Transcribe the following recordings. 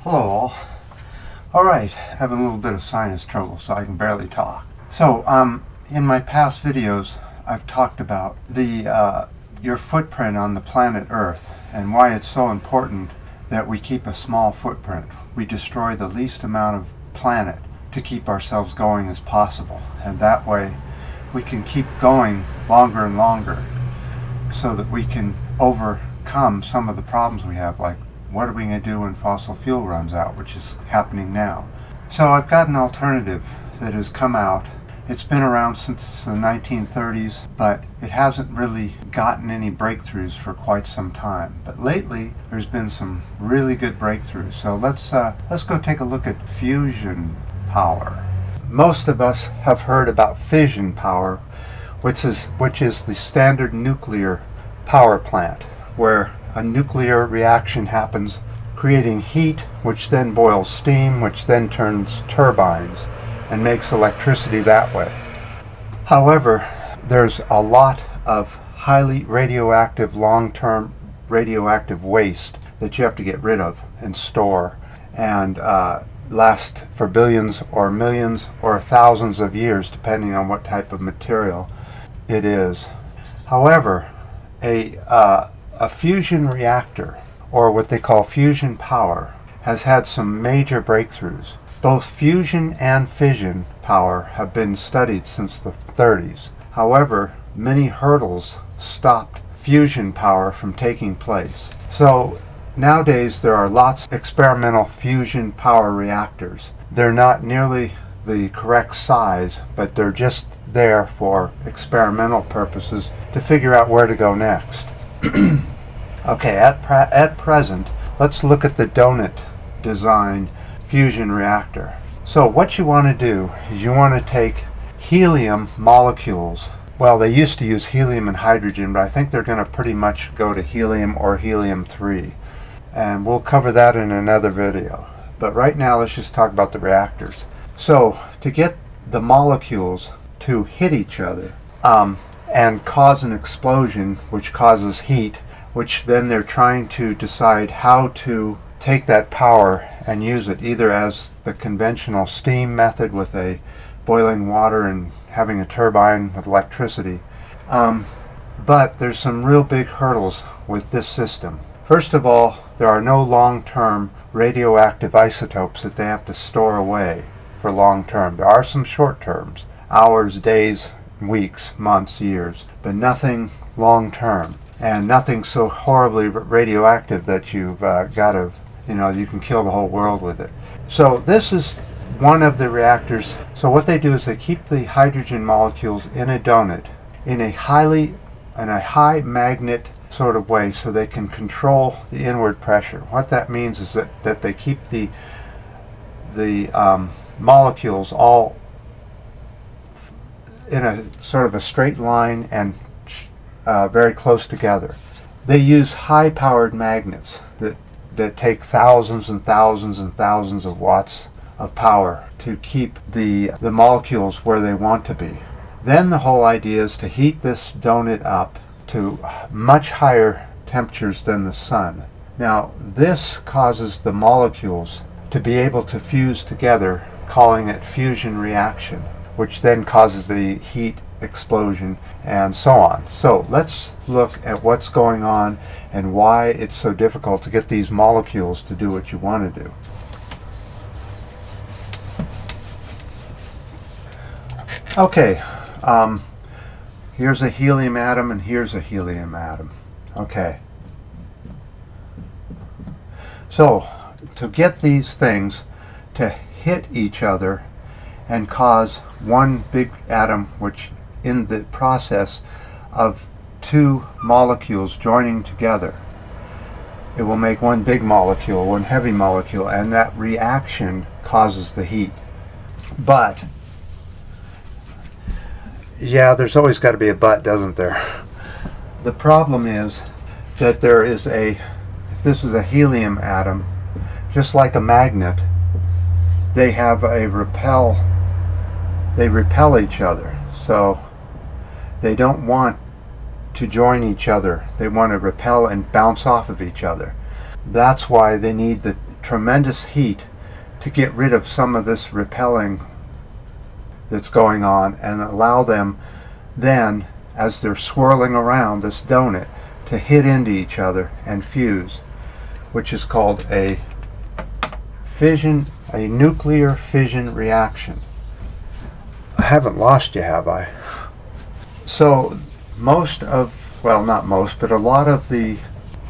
Hello all. Alright, having a little bit of sinus trouble so I can barely talk. So, in my past videos I've talked about your footprint on the planet Earth and why it's so important that we keep a small footprint. We destroy the least amount of planet to keep ourselves going as possible, and that way we can keep going longer and longer so that we can overcome some of the problems we have, like what are we going to do when fossil fuel runs out, which is happening now. So I've got an alternative that has come out. It's been around since the 1930s, but it hasn't really gotten any breakthroughs for quite some time. But lately there's been some really good breakthroughs. So let's go take a look at fusion power. Most of us have heard about fission power, which is the standard nuclear power plant, where a nuclear reaction happens, creating heat, which then boils steam, which then turns turbines and makes electricity that way. However, there's a lot of highly radioactive, long-term radioactive waste that you have to get rid of and store and last for billions or millions or thousands of years, depending on what type of material it is. However, a fusion reactor, or what they call fusion power, has had some major breakthroughs. Both fusion and fission power have been studied since the 30s. However, many hurdles stopped fusion power from taking place. So nowadays there are lots of experimental fusion power reactors. They're not nearly the correct size, but they're just there for experimental purposes to figure out where to go next. Okay, at present, let's look at the donut design fusion reactor. So what you want to do is you want to take helium molecules. Well, they used to use helium and hydrogen, but I think they're going to pretty much go to helium or helium-3. And we'll cover that in another video. But right now, let's just talk about the reactors. So, to get the molecules to hit each other and cause an explosion, which causes heat, which then they're trying to decide how to take that power and use it either as the conventional steam method with a boiling water and having a turbine with electricity. But there's some real big hurdles with this system. First of all, there are no long-term radioactive isotopes that they have to store away for long-term. There are some short-terms, hours, days, weeks, months, years, but nothing long-term. And nothing so horribly radioactive that you've got to, you can kill the whole world with it. So this is one of the reactors. So what they do is they keep the hydrogen molecules in a donut in a high magnet sort of way, so they can control the inward pressure. What that means is that they keep the molecules all in a sort of a straight line and very close together. They use high-powered magnets that take thousands and thousands and thousands of watts of power to keep the molecules where they want to be. Then the whole idea is to heat this donut up to much higher temperatures than the sun. Now this causes the molecules to be able to fuse together, calling it fusion reaction, which then causes the heat explosion and so on. So let's look at what's going on and why it's so difficult to get these molecules to do what you want to do. Okay, here's a helium atom and here's a helium atom. Okay, so to get these things to hit each other and cause one big atom, which in the process of two molecules joining together, it will make one big molecule, one heavy molecule, and that reaction causes the heat. But yeah, there's always got to be a but, doesn't there? The problem is that if this is a helium atom, just like a magnet, they have they repel each other. So they don't want to join each other. They want to repel and bounce off of each other. That's why they need the tremendous heat to get rid of some of this repelling that's going on, and allow them then, as they're swirling around this donut, to hit into each other and fuse, which is called a nuclear fission reaction. I haven't lost you, have I? So well, not most, but a lot of the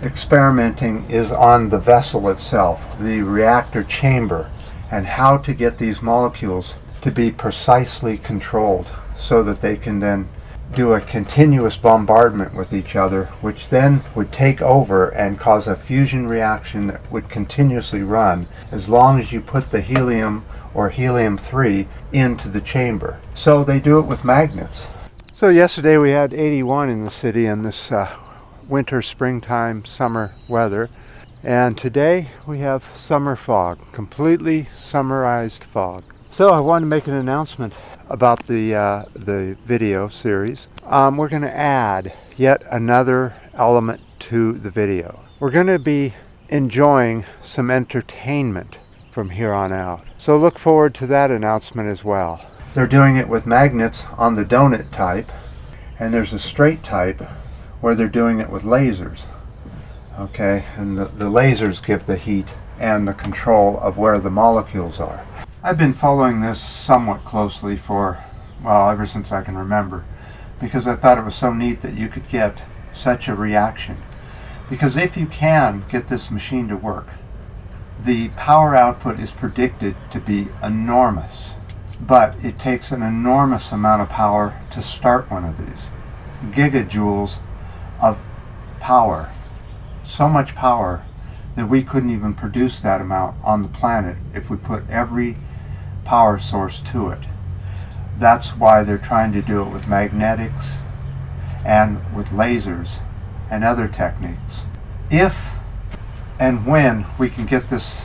experimenting is on the vessel itself, the reactor chamber, and how to get these molecules to be precisely controlled so that they can then do a continuous bombardment with each other, which then would take over and cause a fusion reaction that would continuously run as long as you put the helium or helium-3 into the chamber. So they do it with magnets. So yesterday we had 81 in the city in this winter, springtime, summer weather, and today we have summer fog, completely summerized fog. So I wanted to make an announcement about the video series. We're going to add yet another element to the video. We're going to be enjoying some entertainment from here on out. So look forward to that announcement as well. They're doing it with magnets on the donut type, and there's a straight type where they're doing it with lasers. Okay, and the lasers give the heat and the control of where the molecules are. I've been following this somewhat closely for, well, ever since I can remember, because I thought it was so neat that you could get such a reaction. Because if you can get this machine to work, the power output is predicted to be enormous, but it takes an enormous amount of power to start one of these. Gigajoules of power. So much power that we couldn't even produce that amount on the planet if we put every power source to it. That's why they're trying to do it with magnetics and with lasers and other techniques. If and when we can get this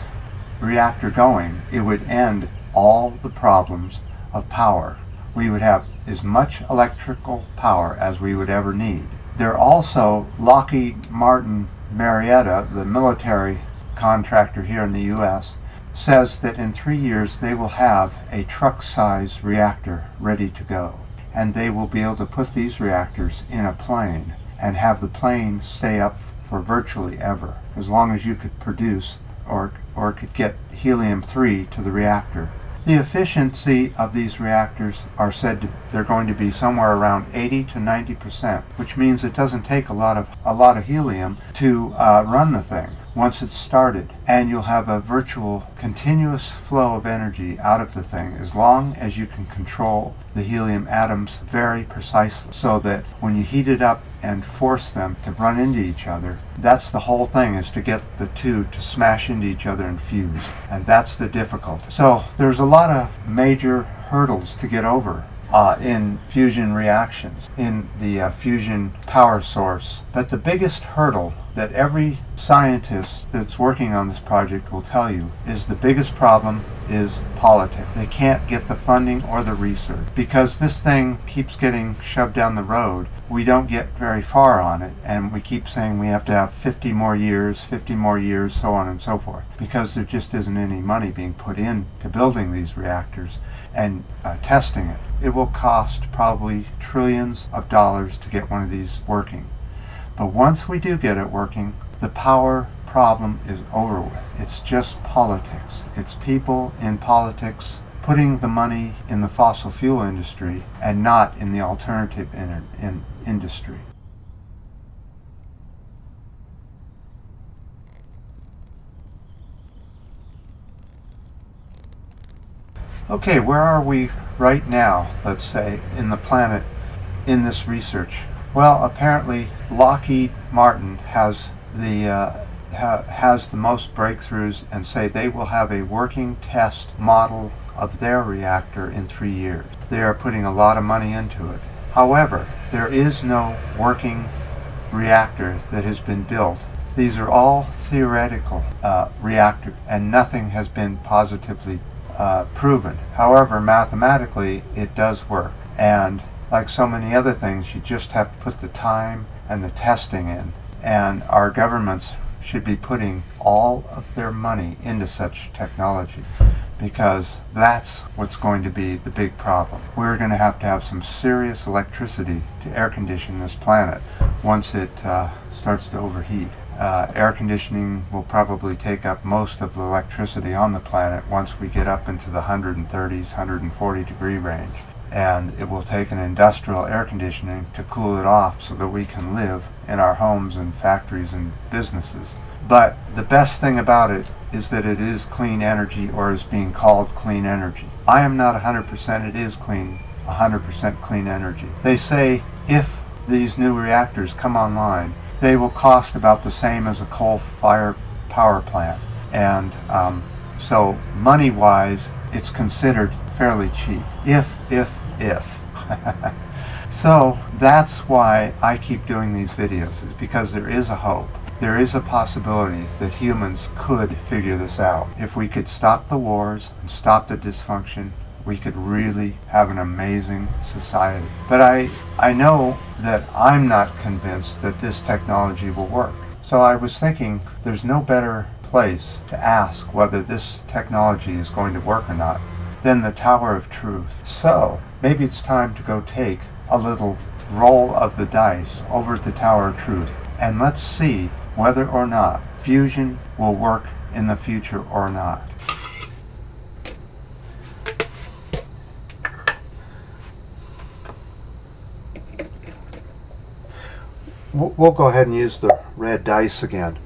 reactor going, it would end all the problems of power. We would have as much electrical power as we would ever need. They're also, Lockheed Martin Marietta, the military contractor here in the U.S., says that in 3 years they will have a truck-size reactor ready to go. And they will be able to put these reactors in a plane and have the plane stay up for virtually ever, as long as you could produce or could get helium-3 to the reactor. The efficiency of these reactors are said they're going to be somewhere around 80 to 90%, which means it doesn't take a lot of helium to run the thing once it's started, and you'll have a virtual continuous flow of energy out of the thing as long as you can control the helium atoms very precisely, so that when you heat it up and force them to run into each other, that's the whole thing, is to get the two to smash into each other and fuse, and that's the difficulty. So there's a lot of major hurdles to get over in fusion reactions, in the fusion power source. But the biggest hurdle that every scientist that's working on this project will tell you is the biggest problem is politics. They can't get the funding or the research. Because this thing keeps getting shoved down the road, we don't get very far on it, and we keep saying we have to have 50 more years, so on and so forth, because there just isn't any money being put in to building these reactors and testing it. It will cost probably trillions of dollars to get one of these working. But once we do get it working, the power problem is over with. It's just politics. It's people in politics putting the money in the fossil fuel industry and not in the alternative industry. Okay, where are we right now, let's say, in the planet in this research? Well, apparently Lockheed Martin has the most breakthroughs, and say they will have a working test model of their reactor in 3 years. They are putting a lot of money into it. However, there is no working reactor that has been built. These are all theoretical reactors, and nothing has been positively proven. However, mathematically it does work, and like so many other things, you just have to put the time and the testing in, and our governments should be putting all of their money into such technology, because that's what's going to be the big problem. We're going to have some serious electricity to air condition this planet once it starts to overheat. Air conditioning will probably take up most of the electricity on the planet once we get up into the 130s, 140 degree range. And it will take an industrial air conditioning to cool it off so that we can live in our homes and factories and businesses. But the best thing about it is that it is clean energy, or is being called clean energy. I am not 100% it is clean, 100% clean energy. They say if these new reactors come online, they will cost about the same as a coal-fired power plant. And so money-wise, it's considered fairly cheap. If. So that's why I keep doing these videos, is because there is a hope. There is a possibility that humans could figure this out. If we could stop the wars and stop the dysfunction, we could really have an amazing society. But I know that I'm not convinced that this technology will work. So I was thinking there's no better place to ask whether this technology is going to work or not than the Tower of Truth. So maybe it's time to go take a little roll of the dice over at the Tower of Truth, and let's see whether or not fusion will work in the future or not. We'll go ahead and use the red dice again.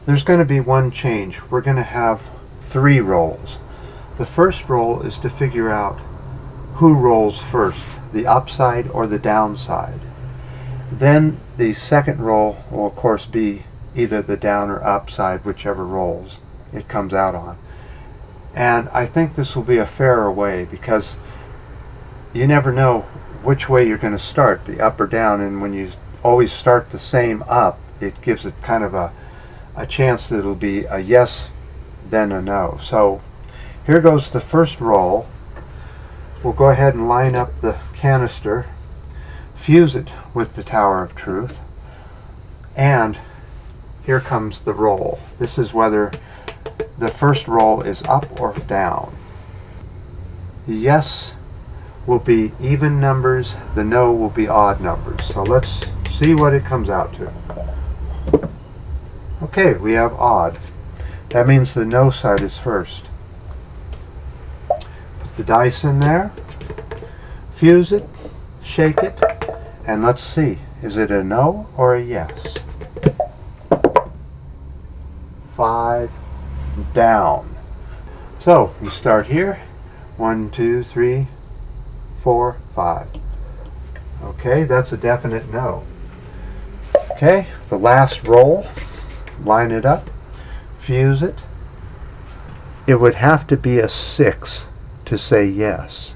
There's going to be one change. We're going to have 3 rolls. The first roll is to figure out who rolls first, the upside or the downside. Then the second roll will of course be either the down or upside, whichever rolls it comes out on. And I think this will be a fairer way, because you never know which way you're going to start, the up or down, and when you always start the same up, it gives it kind of a chance that it'll be a yes, then a no. So here goes the first roll. We'll go ahead and line up the canister, fuse it with the Tower of Truth, and here comes the roll. This is whether the first roll is up or down. The yes will be even numbers, the no will be odd numbers. So let's see what it comes out to. Okay, we have odd. That means the no side is first. Put the dice in there, fuse it, shake it, and let's see, is it a no or a yes? 5 down. So we start here. 1, 2, 3, 4, 5. Okay, that's a definite no. Okay, the last roll, line it up, fuse it. It would have to be a 6 to say yes.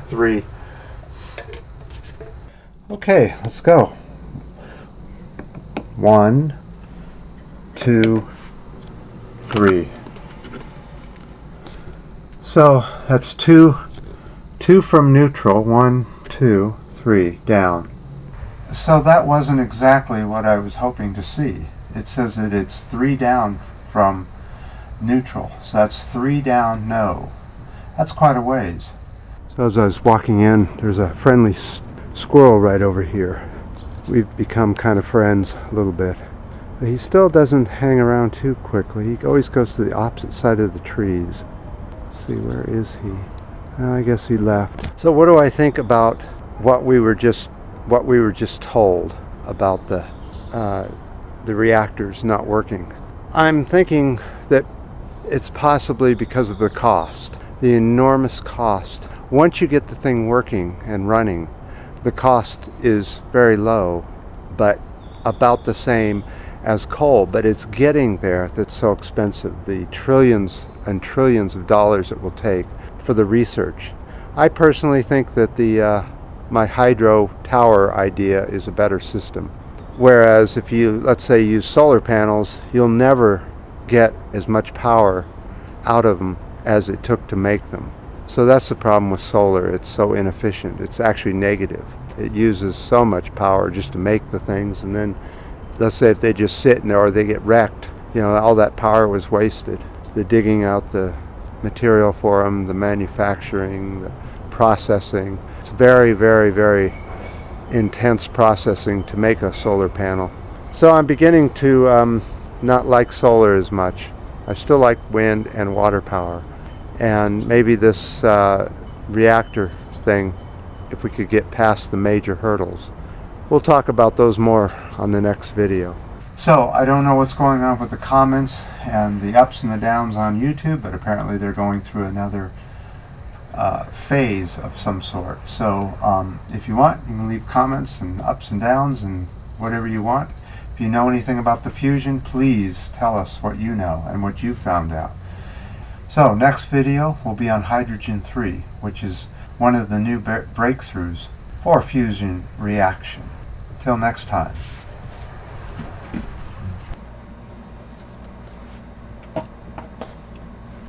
Three. Okay, let's go. 1, 2, 3. So that's two from neutral. 1, 2, 3 down. So that wasn't exactly what I was hoping to see. It says that it's 3 down from neutral. So that's 3 down no. That's quite a ways. So as I was walking in, there's a friendly squirrel right over here. We've become kind of friends a little bit. But he still doesn't hang around too quickly. He always goes to the opposite side of the trees. Let's see, where is he? I guess he left. So what do I think about what we were just told about the reactors not working? I'm thinking that it's possibly because of the cost, the enormous cost. Once you get the thing working and running, the cost is very low, but about the same as coal, but it's getting there that's so expensive, the trillions and trillions of dollars it will take for the research. I personally think that my hydro tower idea is a better system. Whereas if you, let's say, use solar panels, you'll never get as much power out of them as it took to make them. So that's the problem with solar. It's so inefficient. It's actually negative. It uses so much power just to make the things, and then let's say if they just sit in there or they get wrecked, you know, all that power was wasted. The digging out the material for them, the manufacturing, the processing. It's very, very, very intense processing to make a solar panel. So I'm beginning to not like solar as much. I still like wind and water power. And maybe this reactor thing, if we could get past the major hurdles. We'll talk about those more on the next video. So I don't know what's going on with the comments and the ups and the downs on YouTube, but apparently they're going through another phase of some sort. So if you want, you can leave comments and ups and downs and whatever you want. If you know anything about the fusion, please tell us what you know and what you found out. So next video will be on hydrogen 3, which is one of the new breakthroughs for fusion reaction. Till next time.